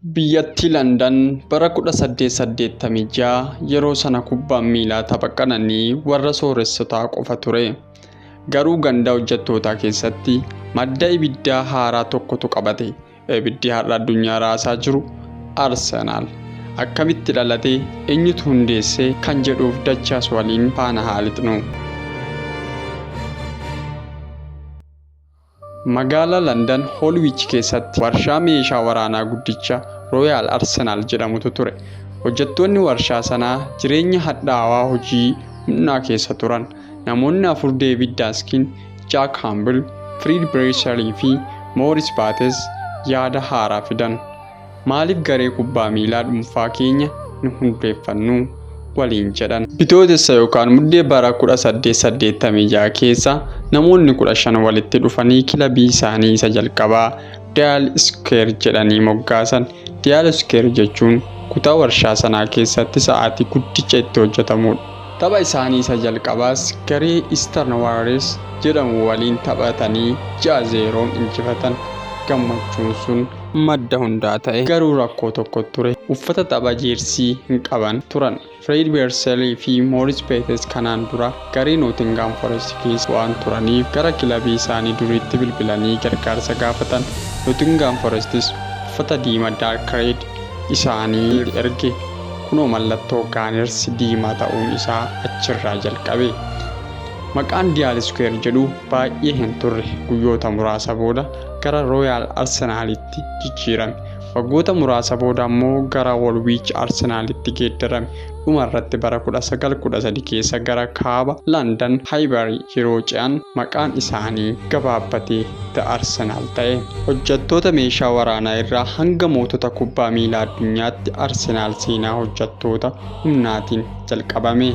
Biyyattii London bara 1886 yeroo sana kubbaan miilaa tapha qananii warra sooressotaa qofa ture. Garuu ganda hojjettootaa keessatti madda ibiddaa haaraa tokkotu qabate. Ibiddi har'a addunyaa raasaa jiru Arsenaal. Akkamitti dhalate, eenyutu hundeesse kan jedhuuf dachaas waliin faana haalixnu. Magaalaa London Holwich keessatti warshaa meeshaa waraanaa guddicha Royal Arsenal jedhamutu ture. Hojjettoonni warshaa sanaa jireenya hadhaawaa hojii humnaa keessa turan. Namoonni afur David Daskin, Jack Campbell, Fred Bracely fi Morris Bates yaada haaraa fidan. Maaliif garee kubbaa miilaa dhuunfaa keenya nu hundeeffannu waliin jedhan. Bitootessa yookaan muddee bara 1886 keessa namoonni 15 walitti dhufanii kilabii isaanii isa jalqabaa Dial Square jedhanii moggaasan. Dial Square jechuun kutaa warshaa sanaa keessatti sa'aatii guddicha itti hojjetamudha. Tapha isaanii isa jalqabaas garee Eastern Warriors jedhamu waliin taphatanii 6-0 injifatan. Gammachuun sun madda hundaa ta'e. Garuu rakkoo tokko ture. Uffata tapha jeersii hin qaban turan. Fred Bracely fi Morris Bates kanaan dura garee Nottingham Forest keessa waan turaniif gara kilabii isaanii duriitti bilbilanii gargaarsa gaafatan. Nottingham Forestis uffata diimaa Dark Red isaanii erge. Kunoo mallattoo Gunners diimaa ta'uun isaa achirraa jalqabe. Maqaan Dial Square jedhu baay'ee hin turre. Guyyoota muraasa booda gara Royal Arsenalitti jijjiirame. Waggoota muraasa booda immoo gara Woolwich Arsenalitti geeddarame. Dhumarratti bara 1913 keessa gara kaaba London Highbury yeroo ce'an maqaan isaanii gabaabbatee The Arsenal ta'e. Hojjettoota meeshaa waraanaa irraa hanga mootota kubbaa miilaa addunyaatti Arsenal seenaa hojjettoota humnaatiin jalqabame.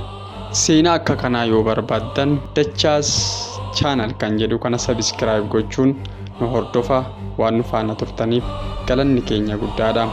Seenaa akka kanaa yoo barbaaddan dachaas channel kan jedhu kana subscribe gochuun nu hordofaa. Waan nu faana turtaniif galanni keenya guddaadha.